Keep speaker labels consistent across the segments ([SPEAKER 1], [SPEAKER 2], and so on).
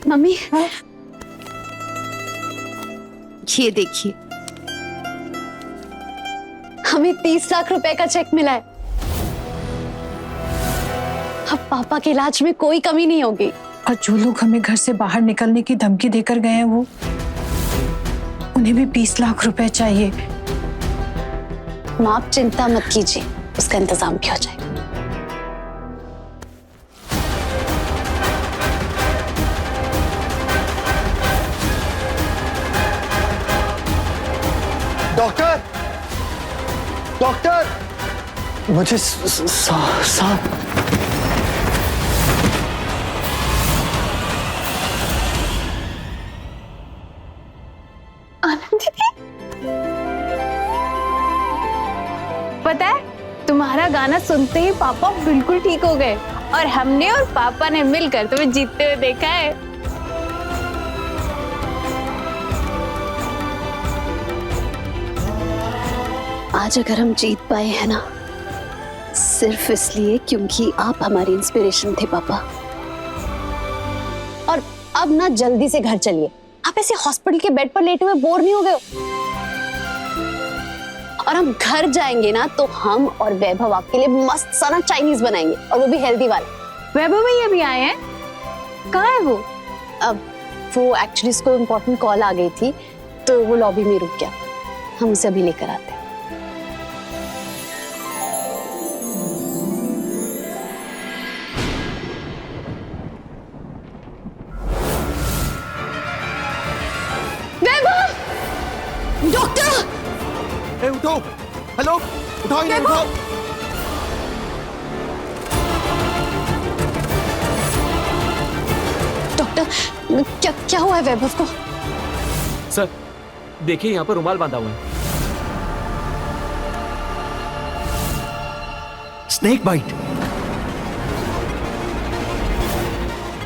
[SPEAKER 1] Mummy ये देखिए, हमें 30 लाख रुपए का चेक मिला है। अब पापा के इलाज में कोई कमी नहीं होगी।
[SPEAKER 2] और जो लोग हमें घर से बाहर निकलने की धमकी देकर गए हैं वो, उन्हें भी 20 लाख रुपए चाहिए।
[SPEAKER 1] मां आप चिंता मत कीजिए, उसका इंतजाम भी हो जाएगा।
[SPEAKER 3] डॉक्टर, डॉक्टर, मुझे सांप।
[SPEAKER 1] आनंद दीदी,
[SPEAKER 4] पता है तुम्हारा गाना सुनते ही पापा बिल्कुल ठीक हो गए और हमने और पापा ने मिलकर तुम्हें जीतते हुए देखा है।
[SPEAKER 1] आज अगर हम जीत पाए हैं ना, सिर्फ इसलिए क्योंकि आप हमारी इंस्पिरेशन थे पापा। और अब ना जल्दी से घर चलिए। आप ऐसे हॉस्पिटल के बेड पर लेटे हुए बोर नहीं हो गए हो? और हम घर जाएंगे ना तो हम और वैभव आपके लिए मस्त सा ना चाइनीज बनाएंगे, और वो भी हेल्दी वाला।
[SPEAKER 4] वैभव भैया भी आए हैं? कहाँ है वो?
[SPEAKER 1] अब वो एक्चुअली उसको इम्पोर्टेंट कॉल आ गई थी तो वो लॉबी में रुक गया। हम उसे अभी लेकर आते हैं।
[SPEAKER 3] ए, उठो। हेलो, उठाओ इन्हें, उठाओ।
[SPEAKER 1] डॉक्टर, क्या क्या हुआ है वैभव को?
[SPEAKER 5] सर देखिए, यहाँ पर रुमाल बांधा हुआ है।
[SPEAKER 3] Snake bite.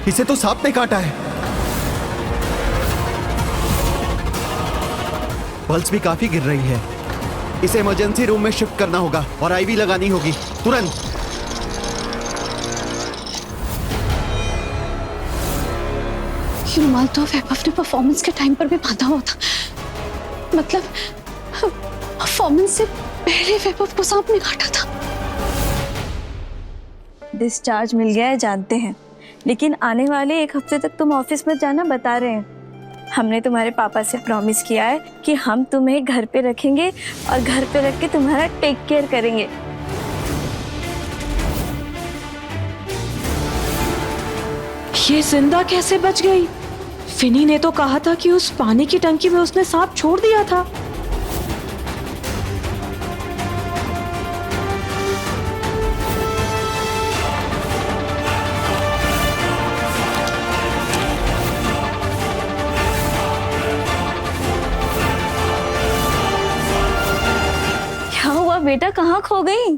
[SPEAKER 3] इसे तो सांप ने काटा है। पल्स भी काफी गिर रही है। इसे इमरजेंसी रूम में शिफ्ट करना होगा और आईवी लगानी होगी तुरंत।
[SPEAKER 1] ये रुमाल तो वैभव ने परफॉर्मेंस के टाइम पर भी बांधा हुआ था। मतलब परफॉर्मेंस से पहले वैभव को सांप ने काटा था।
[SPEAKER 6] डिस्चार्ज मिल गया है जानते हैं, लेकिन आने वाले 1 हफ्ते तक तुम ऑफिस में जाना बता रहे हैं। हमने तुम्हारे पापा से प्रॉमिस किया है कि हम तुम्हें घर पे रखेंगे और घर पे रख के तुम्हारा टेक केयर करेंगे।
[SPEAKER 2] ये जिंदा कैसे बच गई? फिनी ने तो कहा था कि उस पानी की टंकी में उसने सांप छोड़ दिया था।
[SPEAKER 6] क्या हुआ बेटा, कहाँ खो गई?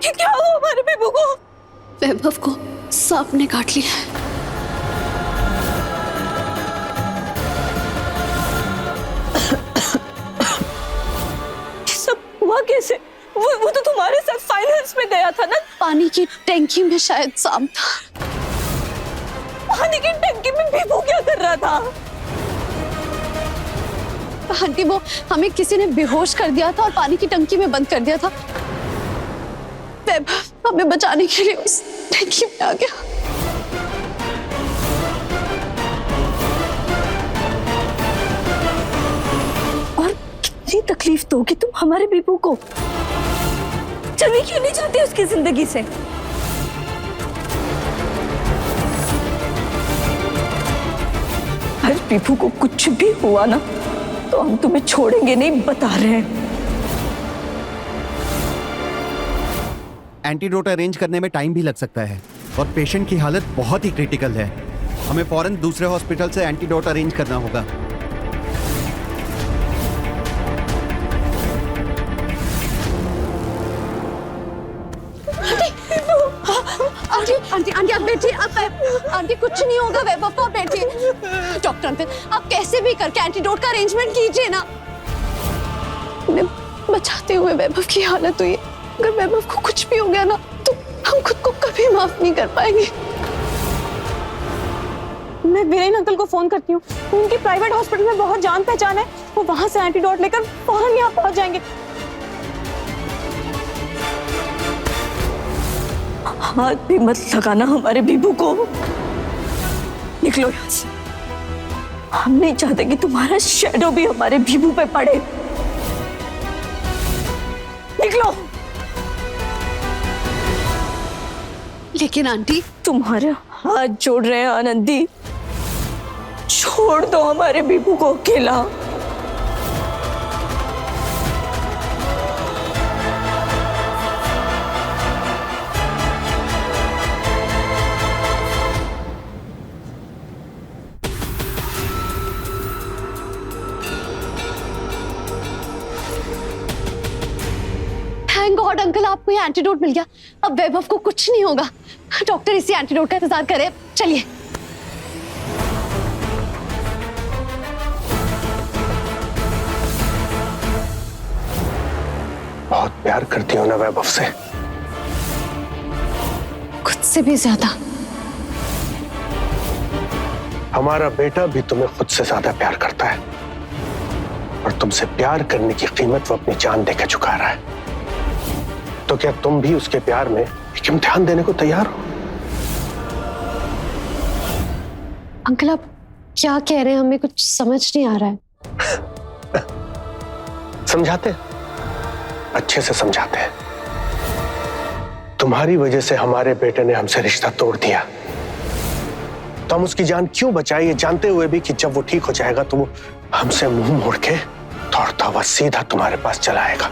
[SPEAKER 6] क्या हुआ हमारे बेबू को?
[SPEAKER 1] वैभव को सांप ने काट लिया है।
[SPEAKER 6] सब हुआ कैसे? वो तो तुम्हारे साथ फाइनल्स में गया था ना।
[SPEAKER 1] पानी की टंकी में शायद सांप था।
[SPEAKER 6] पानी की टंकी में बेबू क्या कर रहा था?
[SPEAKER 1] आंटी, वो हमें किसी ने बेहोश कर दिया था और पानी की टंकी में बंद कर दिया था। वैभव हमें बचाने के लिए उस टंकी में आ गया।
[SPEAKER 6] और कितनी तकलीफ दोगी तुम हमारे बेबू को? चलने क्यों नहीं चाहते उसकी जिंदगी से? अगर बेबू को कुछ भी हुआ ना तो हम तुम्हें छोड़ेंगे नहीं, बता रहे हैं।
[SPEAKER 3] एंटीडोट अरेंज करने में टाइम भी लग सकता है और पेशेंट की हालत बहुत ही क्रिटिकल है। हमें फौरन दूसरे हॉस्पिटल से एंटीडोट अरेंज करना होगा।
[SPEAKER 1] आंटी आंटी आंटी आप बैठिए, आप आंटी कुछ नहीं होगा वैभव को, आप बैठिए। डॉक्टर डॉक्टर अंकल, आप कैसे भी करके एंटीडोट का अरेंजमेंट कीजिए ना। उन्हें बचाते हुए वैभव की हालत हुई है। अगर वैभव को कुछ भी हो गया ना तो हम खुद को कभी माफ नहीं कर पाएंगे।
[SPEAKER 2] मैं वीरेन अंकल को फोन करती हूँ, उनकी प्राइवेट हॉस्पिटल में बहुत जान पहचान है, वो वहां से एंटीडोट लेकर फौरन यहाँ पहुंच जाएंगे।
[SPEAKER 6] हाथ भी मत लगाना हमारे बीबू को। निकलो यहाँ से। हम नहीं चाहते कि तुम्हारा शैडो भी हमारे बीबू पे पड़े। निकलो।
[SPEAKER 1] लेकिन आंटी,
[SPEAKER 6] तुम्हारे हाथ जोड़ रहे हैं आनंदी, छोड़ दो हमारे बीबू को अकेला।
[SPEAKER 1] थैंक गॉड अंकल, आपको ये एंटीडोट मिल गया। अब वैभव को कुछ नहीं होगा। डॉक्टर इसी एंटीडोट का इंतजार करे। चलिए।
[SPEAKER 7] बहुत प्यार करती हो ना वैभव से?
[SPEAKER 1] खुद से भी ज्यादा।
[SPEAKER 7] हमारा बेटा भी तुम्हें खुद से ज्यादा प्यार करता है, और तुमसे प्यार करने की कीमत वो अपनी जान देकर चुका रहा है। तो क्या तुम भी उसके प्यार में एक इम्तिहान देने को तैयार हो?
[SPEAKER 1] अंकल, आप क्या कह रहे हैं? हमें कुछ समझ नहीं आ रहा है।
[SPEAKER 7] समझाते हैं, अच्छे से समझाते हैं। तुम्हारी वजह से हमारे बेटे ने हमसे रिश्ता तोड़ दिया, तो हम उसकी जान क्यों बचाए, ये जानते हुए भी कि जब वो ठीक हो जाएगा तो वो हमसे मुंह मोड़ के दौड़ता हुआ सीधा तुम्हारे पास चला आएगा।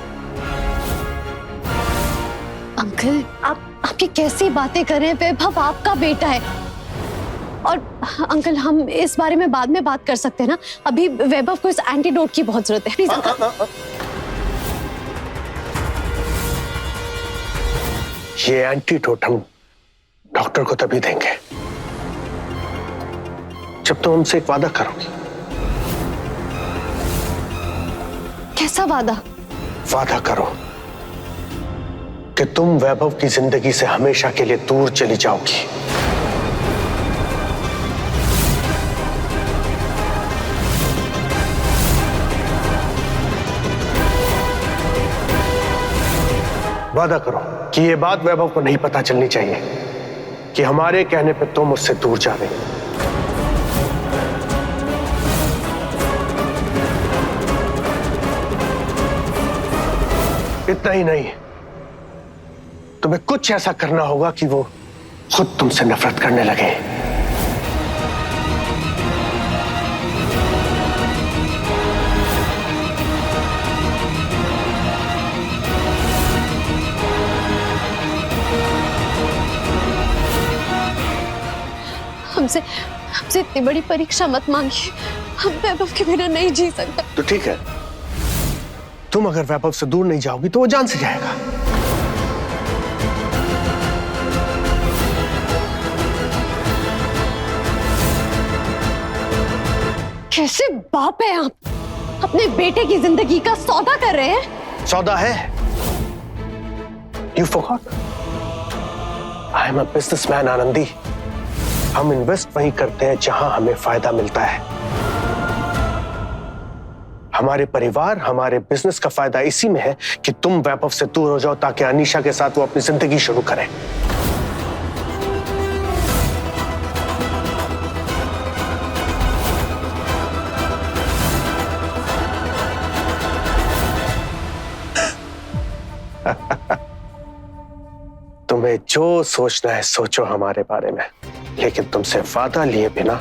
[SPEAKER 1] अंकल, आप ये कैसी बातें कर रहे हैं? वैभव आपका बेटा है। और अंकल, हम इस बारे में बाद में बात कर सकते हैं ना। अभी वैभव को इस एंटीडोट की बहुत जरूरत है। Please uncle.
[SPEAKER 7] ये एंटीडोट हम डॉक्टर को तभी देंगे जब तुम हमसे एक वादा करोगी।
[SPEAKER 1] कैसा वादा?
[SPEAKER 7] वादा करो कि तुम वैभव की जिंदगी से हमेशा के लिए दूर चली जाओगी। वादा करो कि ये बात वैभव को नहीं पता चलनी चाहिए कि हमारे कहने पे तुम उससे दूर जा रही हो। इतना ही नहीं, तुम्हें कुछ ऐसा करना होगा कि वो खुद तुमसे नफरत करने लगे।
[SPEAKER 1] हमसे इतनी बड़ी परीक्षा मत मांगिए। हम वैभव के बिना नहीं जी सकते।
[SPEAKER 7] तो ठीक है, तुम अगर वैभव से दूर नहीं जाओगी तो वो जान से जाएगा।
[SPEAKER 1] कैसे बाप है आप? अपने बेटे की जिंदगी का सौदा कर रहे हैं।
[SPEAKER 7] सौदा है? You forgot? I am a businessman, Anandi. हम इन्वेस्ट वहीं करते हैं जहां हमें फायदा मिलता है। हमारे परिवार, हमारे बिजनेस का फायदा इसी में है कि तुम वैभव से दूर हो जाओ ताकि अनीशा के साथ वो अपनी जिंदगी शुरू करें। तुम्हें जो सोचना है सोचो हमारे बारे में, लेकिन तुमसे वादा लिए बिना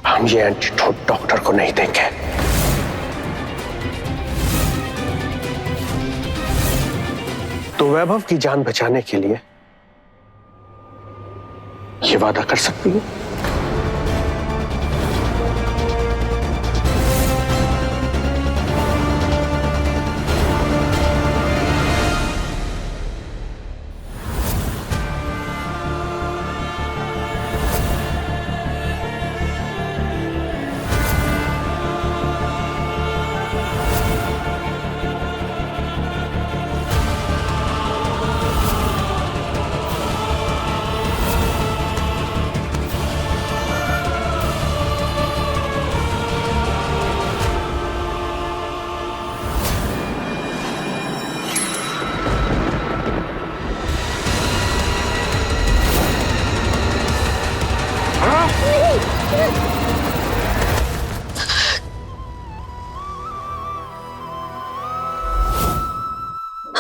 [SPEAKER 7] हम ये एंटीडोट डॉक्टर को नहीं देंगे। तो वैभव की जान बचाने के लिए ये वादा कर सकती हो?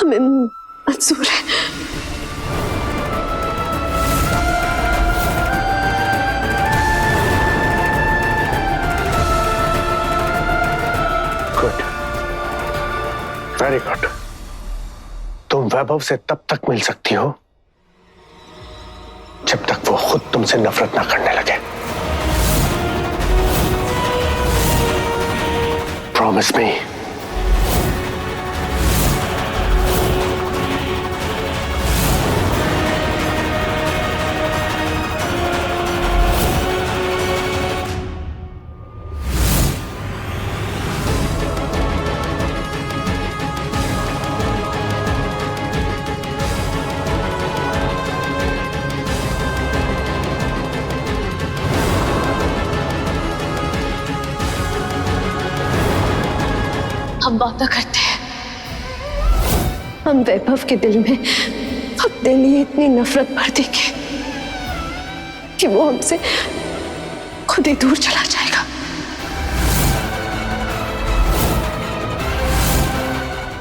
[SPEAKER 1] हमें मंजूर है।
[SPEAKER 7] Good, very good. तुम वैभव से तब तक मिल सकती हो जब तक वो खुद तुमसे नफरत ना करने लगे। Promise me.
[SPEAKER 1] हम वादा करते हैं, हम वैभव के दिल में अपने लिए इतनी नफरत भर देंगे कि वो हमसे खुद ही दूर चला जाएगा।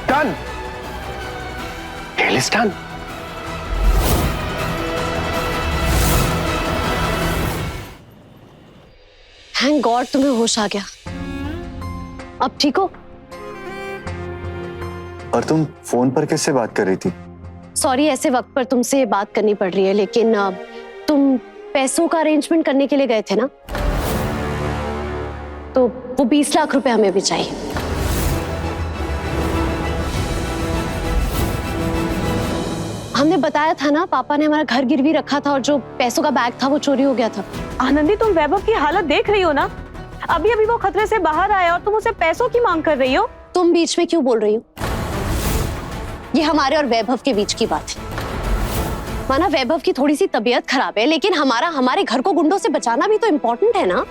[SPEAKER 7] Done, deal is done.
[SPEAKER 1] Thank God तुम्हें होश आ गया। अब ठीक हो?
[SPEAKER 8] और तुम फोन पर किससे बात कर रही थी?
[SPEAKER 1] सॉरी, ऐसे वक्त पर तुमसे बात करनी पड़ रही है, लेकिन तुम पैसों का अरेंजमेंट करने के लिए गए थे ना, तो वो 20 लाख रुपए हमें भी चाहिए। हमने बताया था ना, पापा ने हमारा घर गिरवी रखा था और जो पैसों का बैग था वो चोरी हो गया था।
[SPEAKER 2] आनंदी, तुम वैभव की हालत देख रही हो ना? अभी अभी वो खतरे से बाहर आया और तुम उसे पैसों की मांग कर रही हो।
[SPEAKER 1] तुम बीच में क्यों बोल रही हो? ये हमारे और वैभव के बीच की बात है। माना वैभव की थोड़ी सी तबीयत खराब है, लेकिन हमारे घर को गुंडों से बचाना भी तो इम्पोर्टेंट है ना।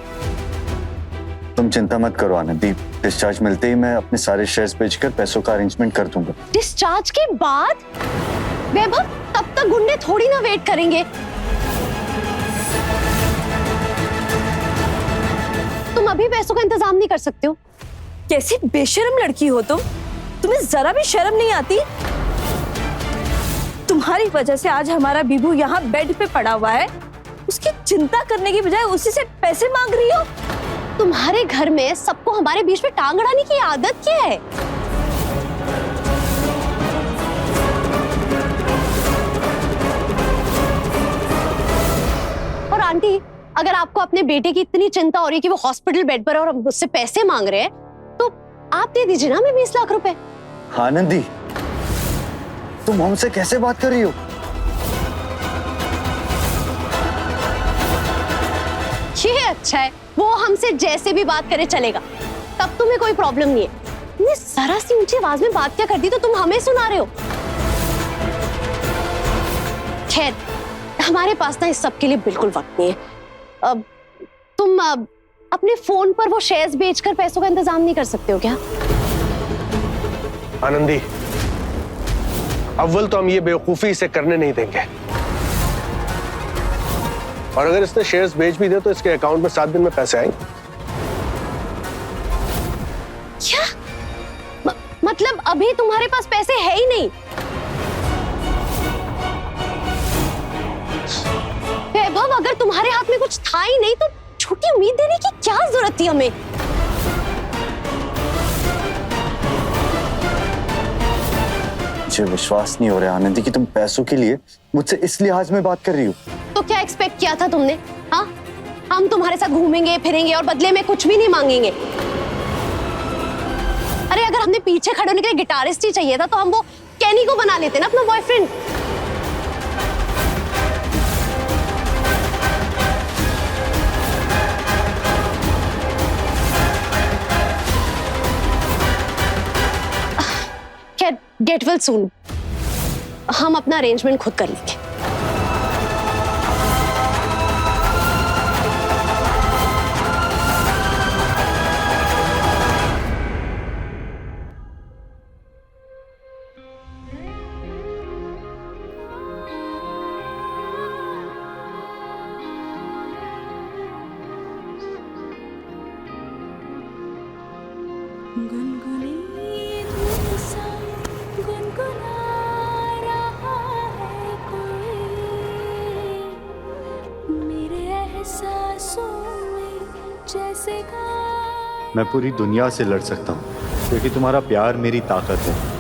[SPEAKER 8] तुम चिंता मत करो आनंदी, डिस्चार्ज मिलते ही मैं अपने सारे शेयर्स बेचकर पैसों का अरेंजमेंट कर दूंगा।
[SPEAKER 1] डिस्चार्ज के बाद? वैभव, तब तक गुंडे थोड़ी ना वेट करेंगे। तुम अभी पैसों का इंतजाम नहीं कर सकते हो?
[SPEAKER 6] कैसी बेशर्म लड़की हो तुम, तुम्हें जरा भी शर्म नहीं आती? तुम्हारी वजह से आज हमारा बीबू यहाँ बेड पे पड़ा हुआ है, उसकी चिंता करने की बजाय उसी से पैसे मांग रही हो।
[SPEAKER 1] तुम्हारे घर में सबको हमारे बीच में टांग अड़ाने की आदत क्या है? और आंटी, अगर आपको अपने बेटे की इतनी चिंता हो रही है कि वो हॉस्पिटल बेड पर है और मुझसे पैसे मांग रहे हैं, तो आप दे दीजिए ना हमें 20 लाख रुपए।
[SPEAKER 8] आनंदी, तुम हमसे कैसे बात कर रही हो?
[SPEAKER 1] ये अच्छा है, वो हमसे जैसे भी बात करे चलेगा, तब तुम्हें कोई प्रॉब्लम नहीं है। तुमने जरा सी ऊंची आवाज में बात क्या कर दी तो तुम हमें सुना रहे हो। खैर, हमारे पास ना इस सब के लिए बिल्कुल वक्त नहीं है। अब तुम अपने फोन पर वो शेयर्स बेचकर पैसों का इंतजाम नहीं कर सकते हो क्या?
[SPEAKER 7] आनंदी, अव्वल तो हम ये बेवकूफी इसे करने नहीं देंगे, और अगर इसने शेयर्स बेच भी दे तो इसके अकाउंट में 7 दिन में पैसे आएंगे।
[SPEAKER 1] क्या मतलब अभी तुम्हारे पास पैसे है ही नहीं? वैभव, अगर तुम्हारे हाथ में कुछ था ही नहीं तो छोटी उम्मीद देने की क्या जरूरत थी हमें?
[SPEAKER 8] मुझे विश्वास नहीं हो रहा आनंदी कि तुम पैसों के लिए मुझसे इस लिहाज में बात कर रही हो।
[SPEAKER 1] तो क्या एक्सपेक्ट किया था तुमने? हाँ, हम तुम्हारे साथ घूमेंगे फिरेंगे और बदले में कुछ भी नहीं मांगेंगे। अरे अगर हमने पीछे खड़े होने के लिए गिटारिस्ट ही चाहिए था तो हम वो कैनी को बना लेते ना अपना बॉयफ्रेंड। गेट वेल सून, हम अपना अरेंजमेंट खुद कर लेंगे।
[SPEAKER 6] गुनगुनी धूप सा गुनगुना
[SPEAKER 8] मैं पूरी दुनिया से लड़ सकता हूँ क्योंकि तुम्हारा प्यार मेरी ताकत है।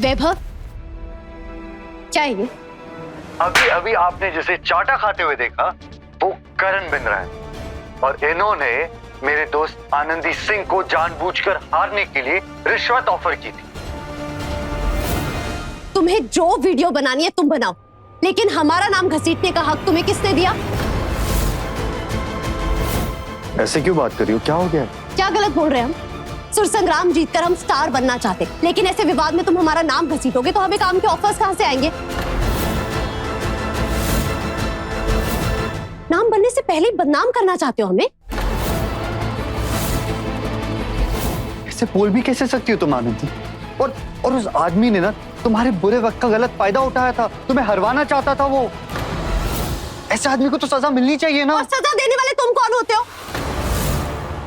[SPEAKER 1] वैभव, क्या है ये?
[SPEAKER 8] अभी अभी आपने जिसे चाटा खाते हुए देखा वो करण बिंद्रा है और इन्होंने मेरे दोस्त आनंदी सिंह को जानबूझकर हारने के लिए रिश्वत ऑफर की थी।
[SPEAKER 1] तुम्हें जो वीडियो बनानी है तुम बनाओ, लेकिन हमारा नाम घसीटने का हक तुम्हें किसने दिया?
[SPEAKER 8] ऐसे क्यों बात कर रही हो? क्या हो गया?
[SPEAKER 1] क्या गलत बोल रहे हैं हम? सुर संग्राम जीतकर हम स्टार बनना चाहते, लेकिन ऐसे विवाद में तुम हमारा नाम घसीटोगे तो हमें काम के ऑफर्स कहां से आएंगे? नाम बनने से पहले ही बदनाम करना चाहते हो हमें?
[SPEAKER 8] ऐसे बोल भी कैसे सकती हो तुम आनंदी? और उस आदमी ने ना तुम्हारे बुरे वक्त का गलत फायदा उठाया था, तुम्हें हरवाना चाहता था वो। ऐसे आदमी को तो सजा मिलनी चाहिए ना।
[SPEAKER 1] और सजा देने वाले तुम कौन होते हो?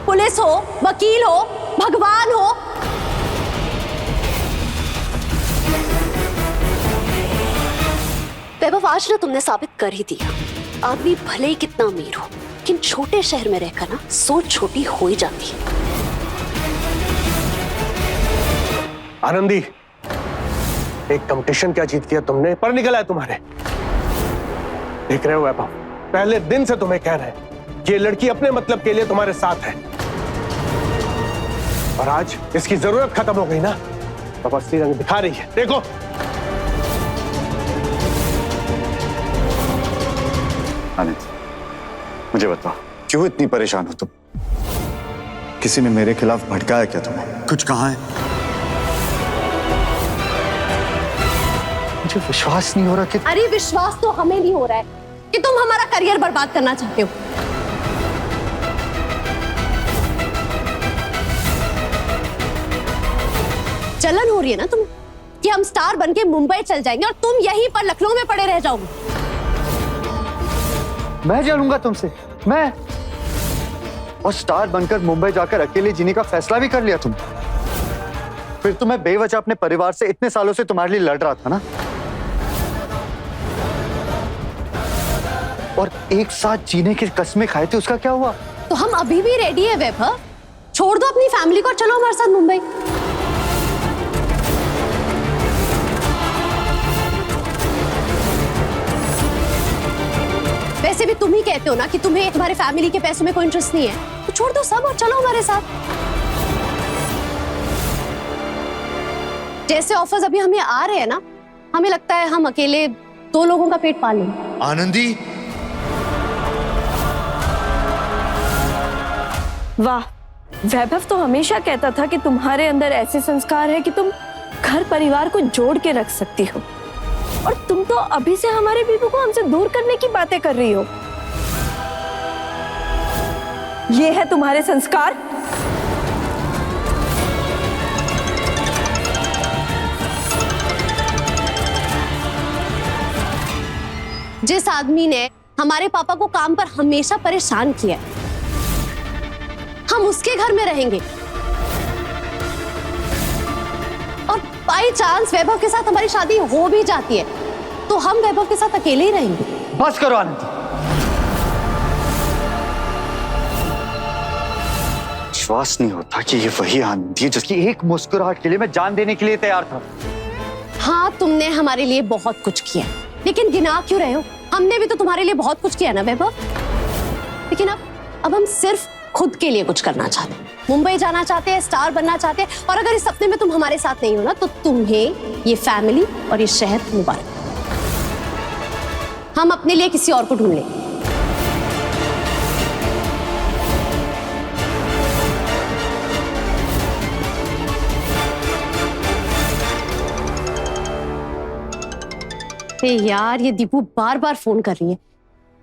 [SPEAKER 1] पुलिस हो, वकील हो, भगवान हो? वैभव, आज ना तुमने साबित कर ही दिया, आदमी भले ही कितना अमीर हो, लेकिन छोटे शहर में रहकर ना सोच छोटी हो ही जाती है।
[SPEAKER 7] आनंदी, एक कंपटीशन क्या जीत किया तुमने, पर निकला है तुम्हारे। देख रहे हो वैभव, पहले दिन से तुम्हें कह रहे हैं कि ये लड़की अपने मतलब के लिए तुम्हारे साथ है, और आज इसकी जरूरत खत्म हो गई ना, अब असली रंग दिखा रही है। देखो
[SPEAKER 8] आनंद, मुझे बताओ क्यों इतनी परेशान हो तुम? किसी ने मेरे खिलाफ भड़काया क्या तुम्हें? कुछ कहा है? मुझे विश्वास नहीं हो रहा कि
[SPEAKER 1] अरे विश्वास तो हमें नहीं हो रहा है कि तुम हमारा करियर बर्बाद करना चाहते हो। जलन हो रही है ना तुम कि हम स्टार बनके मुंबई चल जाएंगे और तुम यहीं पर लखनऊ में पड़े रह जाओगे।
[SPEAKER 8] मैं जलूंगा तुमसे? मैं? और स्टार बनकर मुंबई जाकर अकेले जीने का फैसला भी कर लिया तुम? फिर तो मैं बेवजह अपने परिवार से इतने सालों से तुम्हारे लिए लड़ रहा था ना, और एक साथ जीने की कस्में खाए थे, उसका क्या हुआ?
[SPEAKER 1] तो हम अभी भी रेडी है वैभव, छोड़ दो अपनी फैमिली को और चलो हमारे साथ मुंबई। वैसे भी तुम ही कहते हो ना कि तुम्हें तुम्हारी फैमिली के पैसों में कोई इंटरेस्ट नहीं है, तो छोड़ दो सब और चलो हमारे साथ। जैसे ऑफर्स अभी हमें आ रहे हैं ना, हमें लगता है हम अकेले 2 लोगों का पेट पाल लेंगे।
[SPEAKER 8] आनंदी,
[SPEAKER 6] वाह, वैभव तो हमेशा कहता था कि तुम्हारे अंदर ऐसे संस्कार है कि तुम घर परिवार को जोड़ के रख सकती हो, और तुम तो अभी से हमारे बीबू को हमसे दूर करने की बातें कर रही हो। ये है तुम्हारे संस्कार?
[SPEAKER 1] जिस आदमी ने हमारे पापा को काम पर हमेशा परेशान किया, हम उसके घर में रहेंगे, और बाई चांस वैभव के साथ हमारी शादी हो भी जाती है तो हम वैभव के साथ अकेले ही रहेंगे।
[SPEAKER 8] बस करो आनंदी। विश्वास नहीं होता कि ये वही आनंदी है जिसकी एक मुस्कुराहट के लिए मैं जान देने के लिए तैयार था।
[SPEAKER 1] हाँ, तुमने हमारे लिए बहुत कुछ किया, लेकिन गिना क्यों रहे हो? हमने भी तो तुम्हारे लिए बहुत कुछ किया ना वैभव। लेकिन अब हम सिर्फ खुद के लिए कुछ करना चाहते हैं, मुंबई जाना चाहते हैं, स्टार बनना चाहते हैं, और अगर इस सपने में तुम हमारे साथ नहीं हो ना, तो तुम्हें ये फैमिली और ये शहर मुबारक। हम अपने लिए किसी और को ढूंढ लेंगे। ए यार, ये दीपू बार बार फोन कर रही है।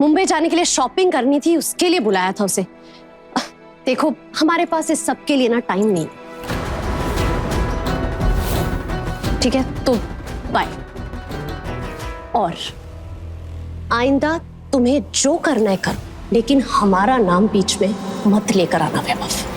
[SPEAKER 1] मुंबई जाने के लिए शॉपिंग करनी थी, उसके लिए बुलाया था उसे। देखो, हमारे पास इस सब के लिए ना टाइम नहीं। ठीक है, तो बाय। और आइंदा तुम्हें जो करना है करो, लेकिन हमारा नाम बीच में मत लेकर आना वैभव।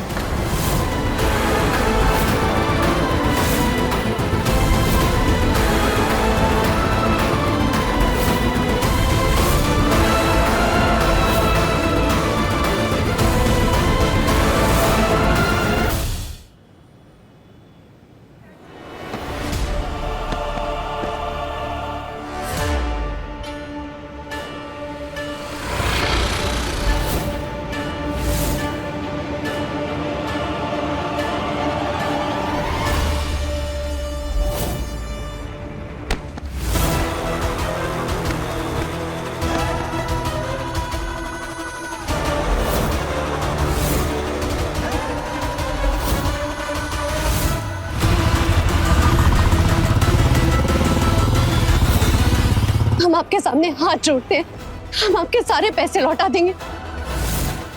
[SPEAKER 1] हम आपके सामने हाथ जोड़ते हैं, हम आपके सारे पैसे लौटा देंगे,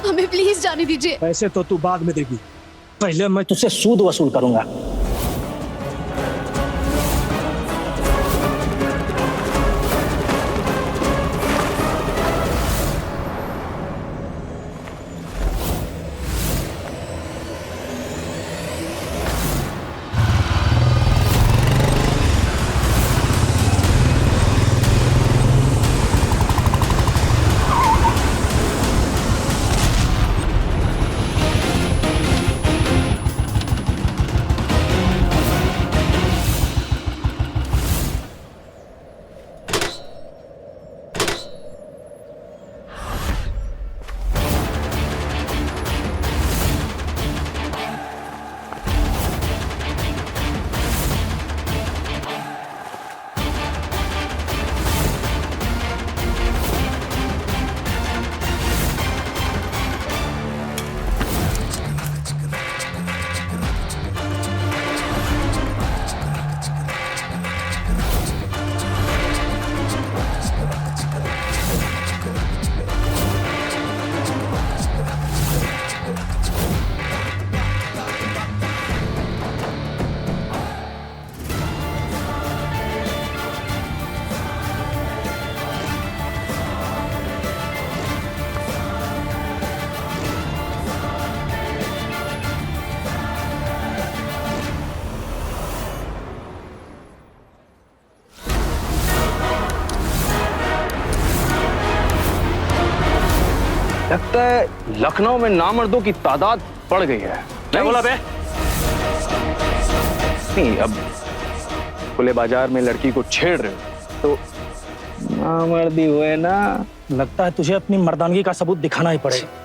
[SPEAKER 1] हमें प्लीज जाने दीजिए।
[SPEAKER 9] पैसे तो तू बाद में देगी, पहले मैं तुझसे सूद वसूल करूंगा।
[SPEAKER 10] लगता है लखनऊ में नामर्दों की तादाद बढ़ गई है।
[SPEAKER 5] क्या बोला बे?
[SPEAKER 10] नहीं, अब खुले बाजार में लड़की को छेड़ रहे हो तो नामर्दी हुए ना।
[SPEAKER 9] लगता है तुझे अपनी मर्दानगी का सबूत दिखाना ही पड़ेगा।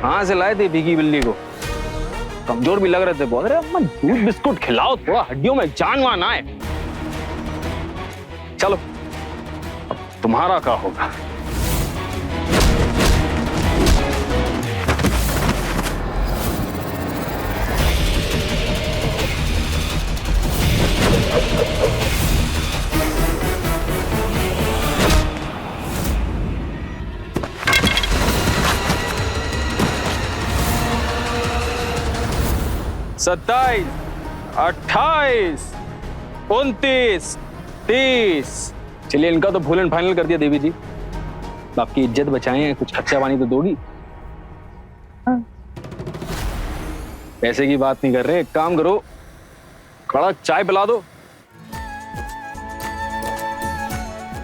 [SPEAKER 10] कहाँ से लाए थे भीगी बिल्ली को? कमजोर भी लग रहे थे। बोल रहे अम्मा दूध बिस्कुट खिलाओ, थोड़ा हड्डियों में जान वान आए। चलो अब तुम्हारा क्या होगा। सत्ताईस, 28, 29, 30। चलिए इनका तो फुल एंड फाइनल कर दिया देवी जी। आपकी इज्जत बचाए हैं, कुछ खर्चा पानी तो दोगी। पैसे की बात नहीं कर रहे, एक काम करो, कड़क चाय पिला दो।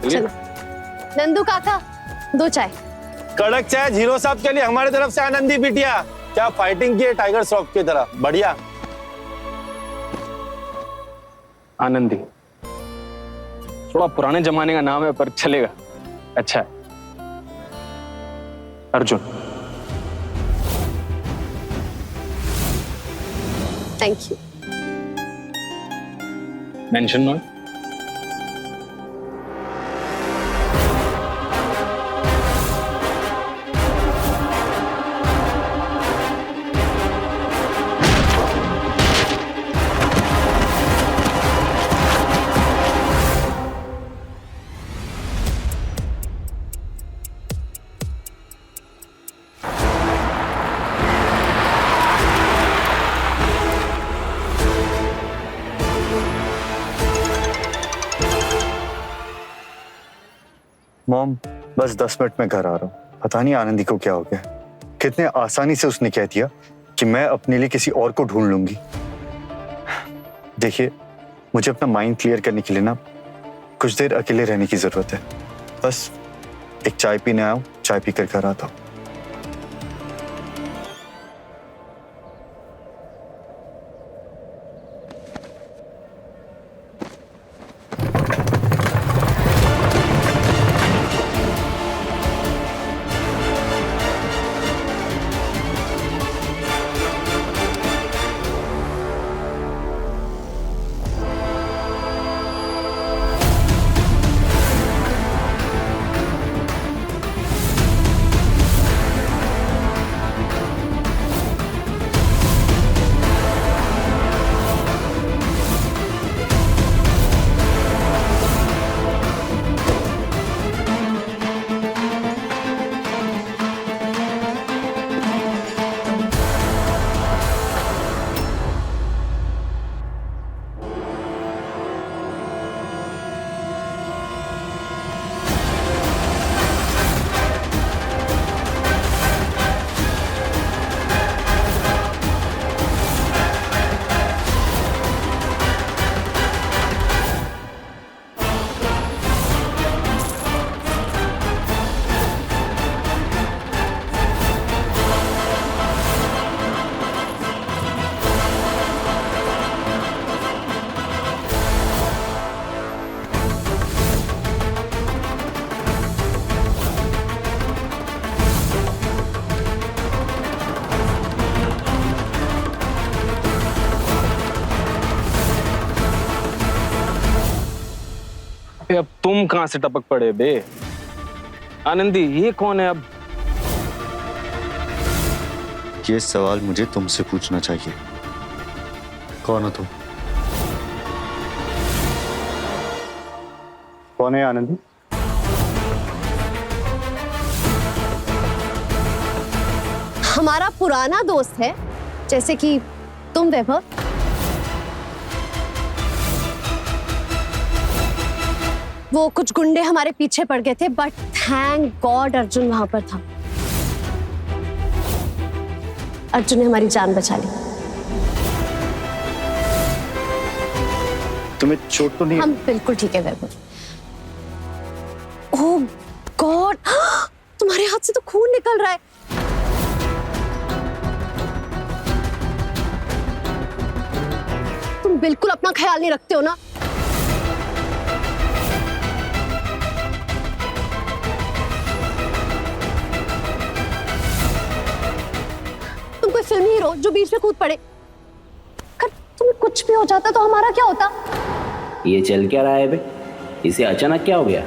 [SPEAKER 1] चलो नंदू काका 2 चाय।
[SPEAKER 7] कड़क चाय जीरो साहब के लिए हमारी तरफ से आनंदी बिटिया। क्या फाइटिंग की है टाइगर श्रॉफ की तरह, बढ़िया।
[SPEAKER 10] आनंदी थोड़ा पुराने जमाने का नाम है पर चलेगा, अच्छा है। Arjun.
[SPEAKER 1] Thank you.
[SPEAKER 10] Mention not.
[SPEAKER 8] Mom बस 10 मिनट में घर आ रहा हूँ। पता नहीं आनंदी को क्या हो गया, कितने आसानी से उसने कह दिया कि मैं अपने लिए किसी और को ढूंढ लूंगी। देखिए मुझे अपना माइंड क्लियर करने के लिए ना कुछ देर अकेले रहने की जरूरत है। बस एक चाय पीने आया हूँ, चाय पीकर घर आता हूँ।
[SPEAKER 10] अब तुम कहां से टपक पड़े बे? आनंदी ये कौन है अब?
[SPEAKER 8] ये सवाल मुझे तुमसे पूछना चाहिए। कौन हो तुम? कौन है आनंदी?
[SPEAKER 1] हमारा पुराना दोस्त है, जैसे कि तुम वैभव। वो कुछ गुंडे हमारे पीछे पड़ गए थे, बट थैंक गॉड अर्जुन वहां पर था। अर्जुन ने हमारी जान बचा ली।
[SPEAKER 8] तुम्हें चोट तो नहीं?
[SPEAKER 1] हम बिल्कुल ठीक है वैभव। ओह गॉड, तुम्हारे हाथ से तो खून निकल रहा है। तुम बिल्कुल अपना ख्याल नहीं रखते हो ना। तुम कोई फिल्मी हीरो जो बीच में कूद पड़े। अगर तुम्हें कुछ भी हो जाता तो हमारा क्या होता?
[SPEAKER 11] ये चल क्या रहा है बे? इसे अचानक क्या हो गया?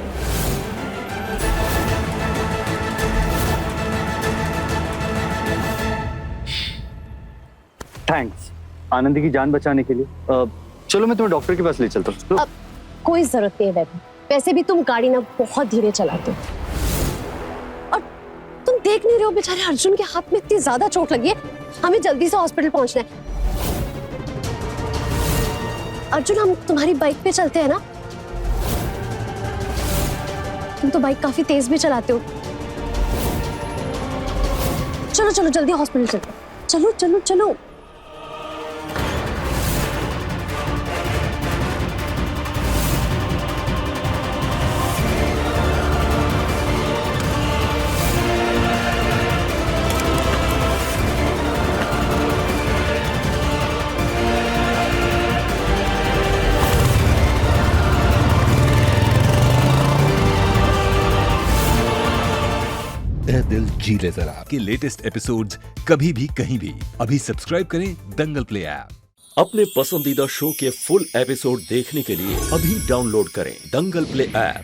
[SPEAKER 8] थैंक्स आनंदी की जान बचाने के लिए। चलो मैं तुम्हें डॉक्टर के पास ले चलता हूँ।
[SPEAKER 1] अब कोई जरूरत नहीं है वैभव। वैसे भी तुम गाड़ी ना बहुत धीरे चलाते हो, और तुम देख नहीं रहे हो बेचारे अर्जुन के हाथ में इतनी ज्यादा चोट लगी है। हमें जल्दी से हॉस्पिटल पहुंचना है। अर्जुन हम तुम्हारी बाइक पे चलते हैं ना? तुम तो बाइक काफी तेज भी चलाते हो। चलो चलो जल्दी हॉस्पिटल चलते हैं। चलो चलो चलो।
[SPEAKER 12] यह दिल जी ले जरा के लेटेस्ट एपिसोड्स कभी भी कहीं भी अभी सब्सक्राइब करें दंगल प्ले ऐप।
[SPEAKER 13] अपने पसंदीदा शो के फुल एपिसोड देखने के लिए अभी डाउनलोड करें दंगल प्ले ऐप।